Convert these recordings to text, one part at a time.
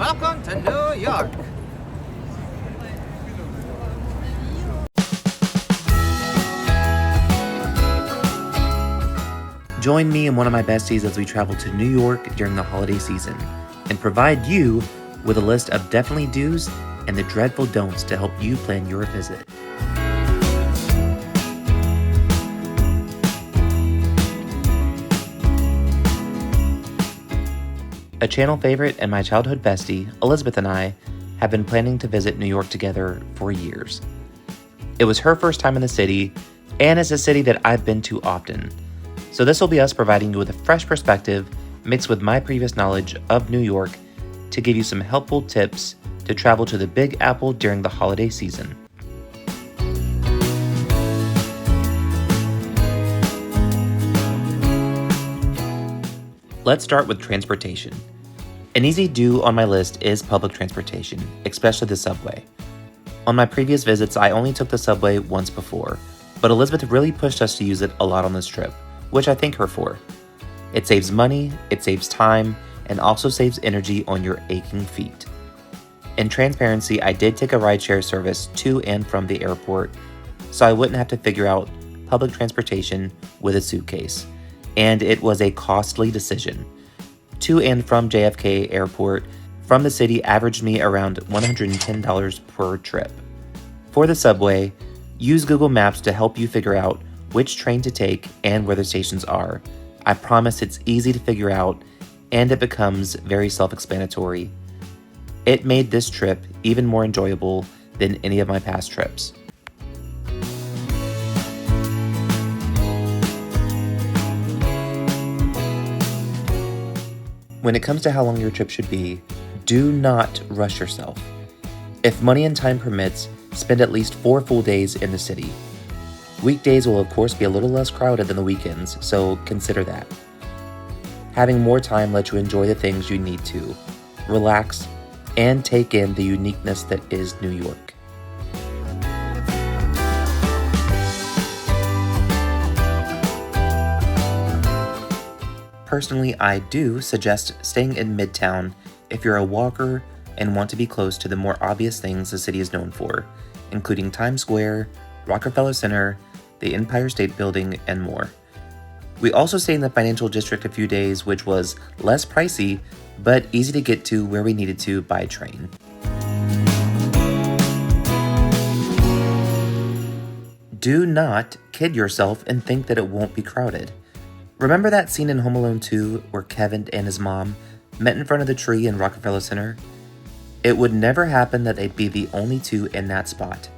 Welcome to New York. Join me and one of my besties as we travel to New York during the holiday season and provide you with a list of definitely do's and the dreadful don'ts to help you plan your visit. A channel favorite and my childhood bestie, Elizabeth, and I have been planning to visit New York together for years. It was her first time in the city, and it's a city that I've been to often. So this will be us providing you with a fresh perspective mixed with my previous knowledge of New York to give you some helpful tips to travel to the Big Apple during the holiday season. Let's start with transportation. An easy do on my list is public transportation, especially the subway. On my previous visits, I only took the subway once before, but Elizabeth really pushed us to use it a lot on this trip, which I thank her for. It saves money, it saves time, and also saves energy on your aching feet. In transparency, I did take a rideshare service to and from the airport, so I wouldn't have to figure out public transportation with a suitcase. And it was a costly decision. To and from JFK Airport from the city averaged me around $110 per trip. For the subway, use Google Maps to help you figure out which train to take and where the stations are. I promise it's easy to figure out and it becomes very self-explanatory. It made this trip even more enjoyable than any of my past trips. When it comes to how long your trip should be, do not rush yourself. If money and time permits, spend at least 4 full days in the city. Weekdays will of course be a little less crowded than the weekends, so consider that. Having more time lets you enjoy the things you need to, relax, and take in the uniqueness that is New York. Personally, I do suggest staying in Midtown if you're a walker and want to be close to the more obvious things the city is known for, including Times Square, Rockefeller Center, the Empire State Building, and more. We also stayed in the financial district a few days, which was less pricey, but easy to get to where we needed to by train. Do not kid yourself and think that it won't be crowded. Remember that scene in Home Alone 2 where Kevin and his mom met in front of the tree in Rockefeller Center? It would never happen that they'd be the only two in that spot.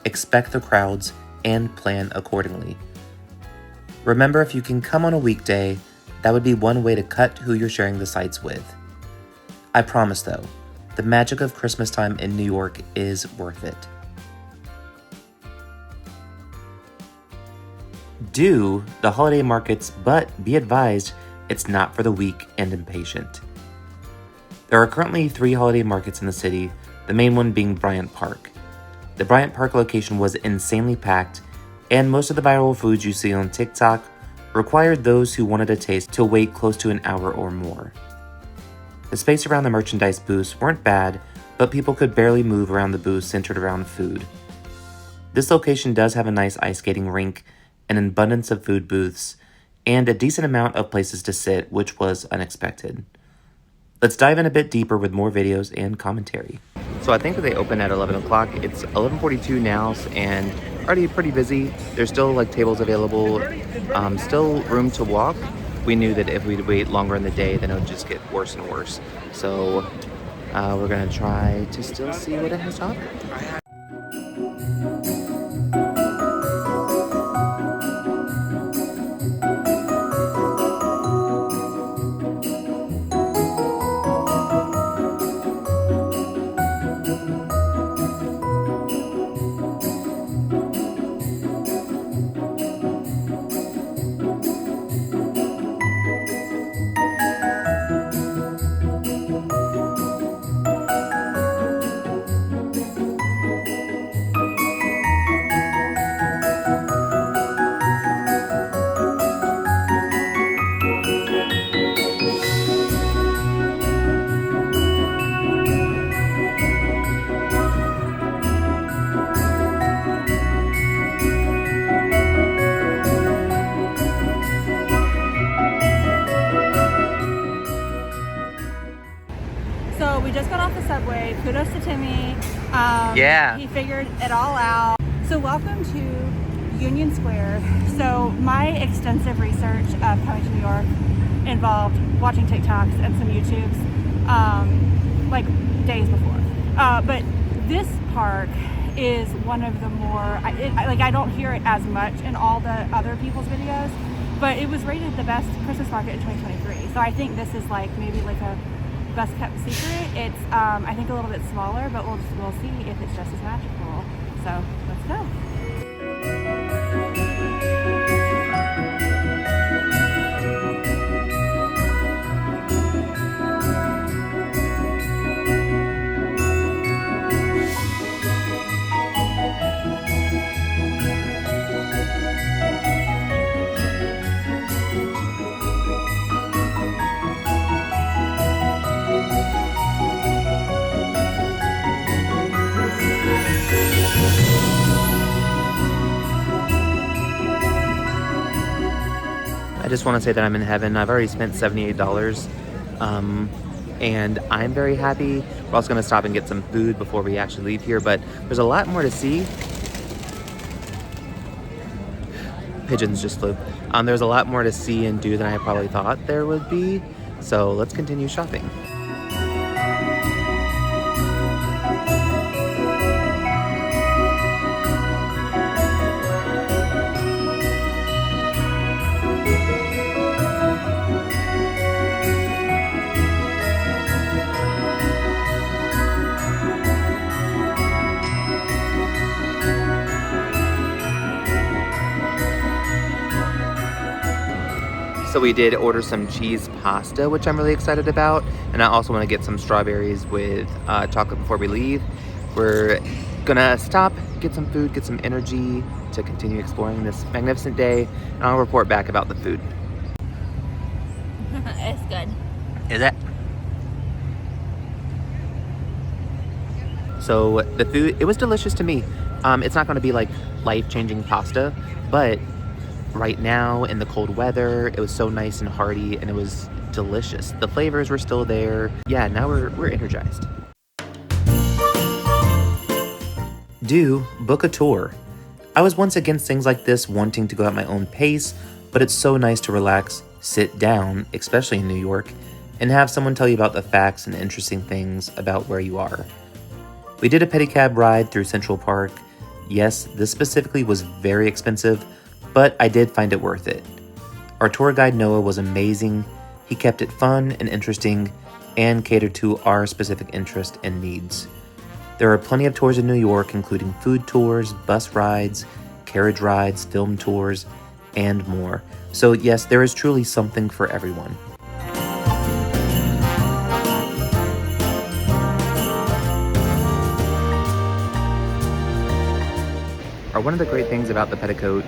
Expect the crowds and plan accordingly. Remember, if you can come on a weekday, that would be one way to cut who you're sharing the sights with. I promise though, the magic of Christmas time in New York is worth it. Do the holiday markets, but be advised it's not for the weak and impatient. There are currently 3 holiday markets in the city, the main one being Bryant Park. The Bryant Park location was insanely packed, and most of the viral foods you see on TikTok required those who wanted a taste to wait close to an hour or more. The space around the merchandise booths weren't bad, but people could barely move around the booths centered around food. This location does have a nice ice skating rink, an abundance of food booths, and a decent amount of places to sit, which was unexpected. Let's dive in a bit deeper with more videos and commentary. So I think that they open at 11 o'clock. It's 11:42 now and already pretty busy. There's still like tables available, still room to walk. We knew that if we'd wait longer in the day, then it would just get worse and worse. So we're gonna try to still see what it has to offer. So we just got off the subway. Kudos to Timmy. Yeah. He figured it all out. So welcome to Union Square. So my extensive research of coming to New York involved watching TikToks and some YouTubes like days before. But this park is one of the more, I don't hear it as much in all the other people's videos, but it was rated the best Christmas market in 2023. So I think this is like maybe like a best kept secret. It's I think a little bit smaller, but we'll see if it's just as magical. So let's go. I just want to say that I'm in heaven. I've already spent $78, and I'm very happy. We're also going to stop and get some food before we actually leave here, but there's a lot more to see. Pigeons just flew. There's a lot more to see and do than I probably thought there would be, so let's continue shopping. So we did order some cheese pasta, which I'm really excited about. And I also want to get some strawberries with chocolate before we leave. We're gonna stop, get some food, get some energy to continue exploring this magnificent day. And I'll report back about the food. It's good. Is it? So the food, it was delicious to me. It's not gonna be like life-changing pasta, but right now in the cold weather, it was so nice and hearty and it was delicious. The flavors were still there. Yeah, now we're energized. Do book a tour. I was once against things like this, wanting to go at my own pace, but it's so nice to relax, sit down, especially in New York, and have someone tell you about the facts and interesting things about where you are. We did a pedicab ride through Central Park. Yes, this specifically was very expensive, but I did find it worth it. Our tour guide Noah was amazing. He kept it fun and interesting and catered to our specific interest and needs. There are plenty of tours in New York, including food tours, bus rides, carriage rides, film tours, and more. So yes, there is truly something for everyone. One of the great things about the Petticoat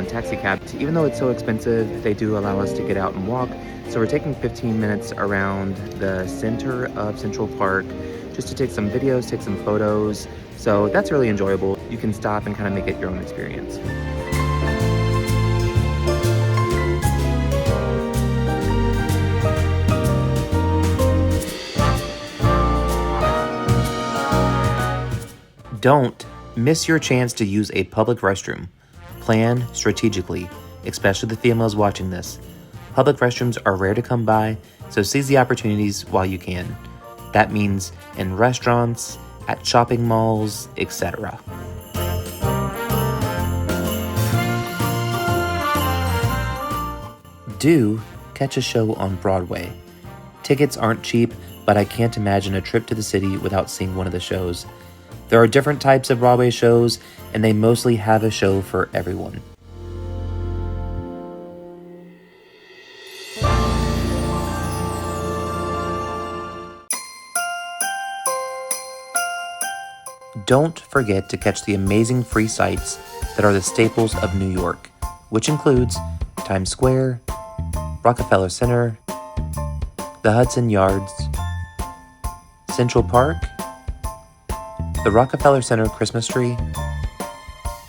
taxi cab, even though it's so expensive, they do allow us to get out and walk. So we're taking 15 minutes around the center of Central Park just to take some videos, take some photos. So that's really enjoyable. You can stop and kind of make it your own experience. Don't miss your chance to use a public restroom. Plan strategically, especially the females watching this. Public restrooms are rare to come by, so seize the opportunities while you can. That means in restaurants, at shopping malls, etc. Do catch a show on Broadway. Tickets aren't cheap, but I can't imagine a trip to the city without seeing one of the shows. There are different types of Broadway shows, and they mostly have a show for everyone. Don't forget to catch the amazing free sites that are the staples of New York, which includes Times Square, Rockefeller Center, the Hudson Yards, Central Park, the Rockefeller Center Christmas tree,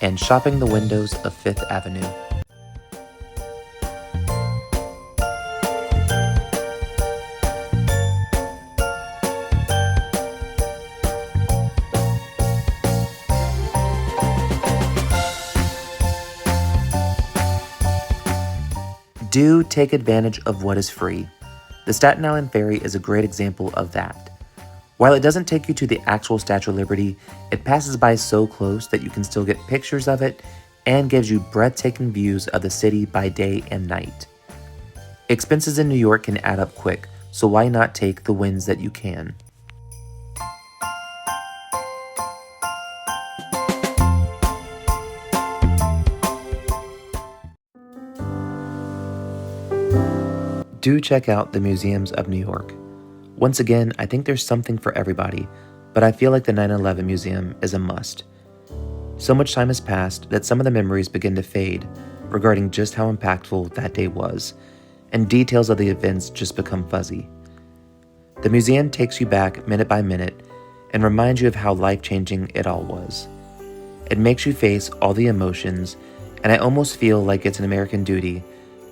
and shopping the windows of Fifth Avenue. Do take advantage of what is free. The Staten Island Ferry is a great example of that. While it doesn't take you to the actual Statue of Liberty, it passes by so close that you can still get pictures of it and gives you breathtaking views of the city by day and night. Expenses in New York can add up quick, so why not take the wins that you can? Do check out the museums of New York. Once again, I think there's something for everybody, but I feel like the 9/11 Museum is a must. So much time has passed that some of the memories begin to fade regarding just how impactful that day was, and details of the events just become fuzzy. The museum takes you back minute by minute and reminds you of how life-changing it all was. It makes you face all the emotions, and I almost feel like it's an American duty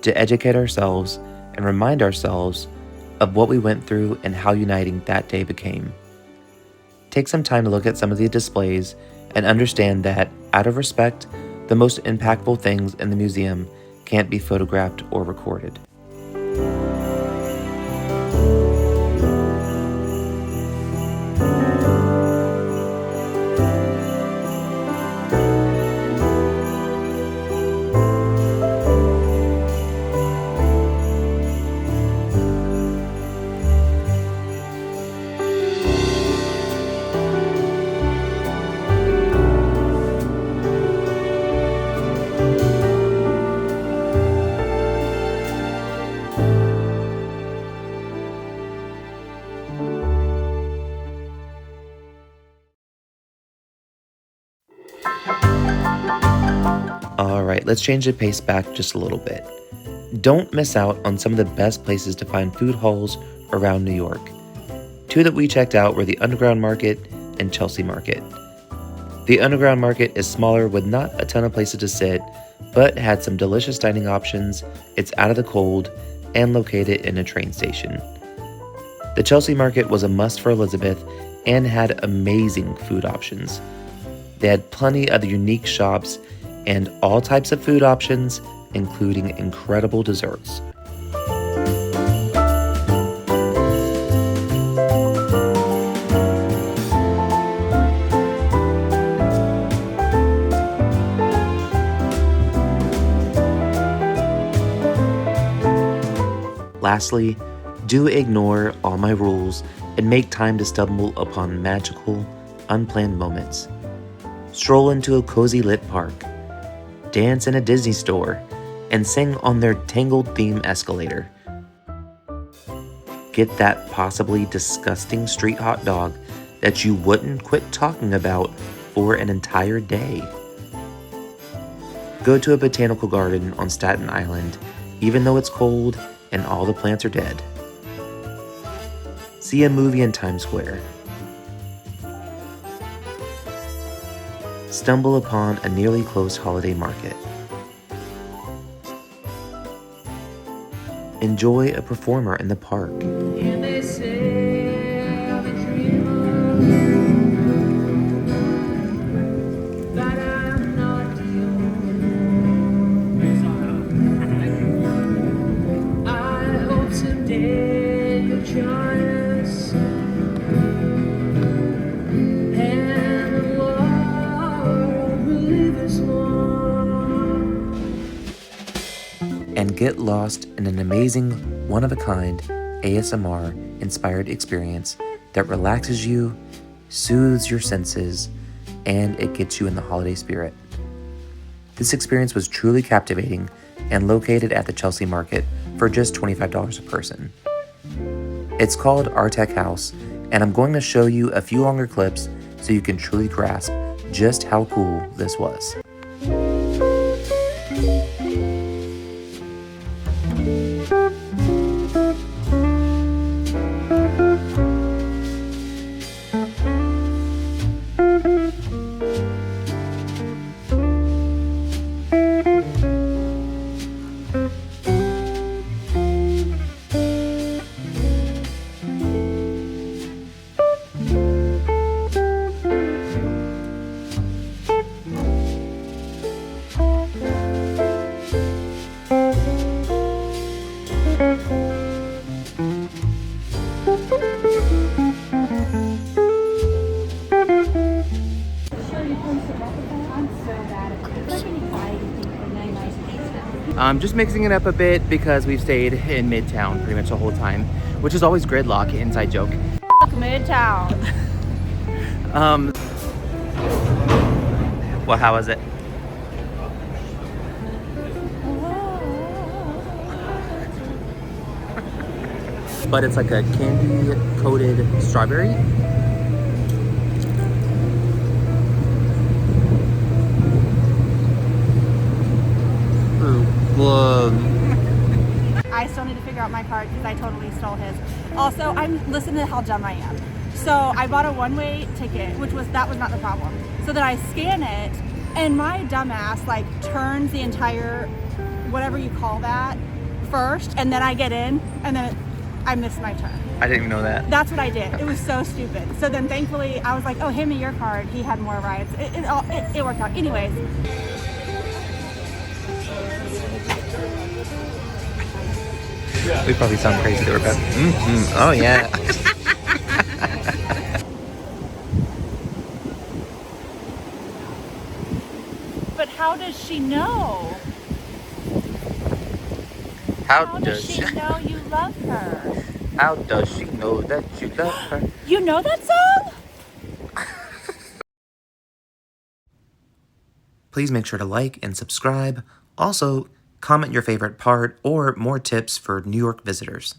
to educate ourselves and remind ourselves of what we went through and how uniting that day became. Take some time to look at some of the displays and understand that, out of respect, the most impactful things in the museum can't be photographed or recorded. Alright, let's change the pace back just a little bit. Don't miss out on some of the best places to find food halls around New York. Two that we checked out were the Underground Market and Chelsea Market. The Underground Market is smaller with not a ton of places to sit, but had some delicious dining options, it's out of the cold, and located in a train station. The Chelsea Market was a must for Elizabeth and had amazing food options. They had plenty of unique shops and all types of food options, including incredible desserts. Lastly, do ignore all my rules and make time to stumble upon magical, unplanned moments. Stroll into a cozy lit park, dance in a Disney store, and sing on their Tangled theme escalator. Get that possibly disgusting street hot dog that you wouldn't quit talking about for an entire day. Go to a botanical garden on Staten Island, even though it's cold and all the plants are dead. See a movie in Times Square. Stumble upon a nearly closed holiday market. Enjoy a performer in the park. And they say I'm a dreamer, but I'm not the only. I hope someday you'll join us, and the world will leave us more. And get lost in an amazing, one-of-a-kind ASMR-inspired experience that relaxes you, soothes your senses, and it gets you in the holiday spirit. This experience was truly captivating and located at the Chelsea Market for just $25 a person. It's called Our Tech House, and I'm going to show you a few longer clips so you can truly grasp just how cool this was. Just mixing it up a bit because we've stayed in Midtown pretty much the whole time, which is always gridlock, inside joke. Midtown. Well, how is it? But it's like a candy-coated strawberry. I still need to figure out my card because I totally stole his. Also, listen to how dumb I am. So I bought a one-way ticket, that was not the problem. So then I scan it, and my dumbass like turns the entire, whatever you call that, first, and then I get in, and then I missed my turn. I didn't even know that. That's what I did. It was so stupid. So then thankfully I was like, oh, hand me your card. He had more rides. It worked out. Anyways. We probably sound crazy to Rebecca. Oh yeah. But how does she know? How does she know you love her? How does she know that you love her? You know that song? Please make sure to like and subscribe. Also, comment your favorite part or more tips for New York visitors.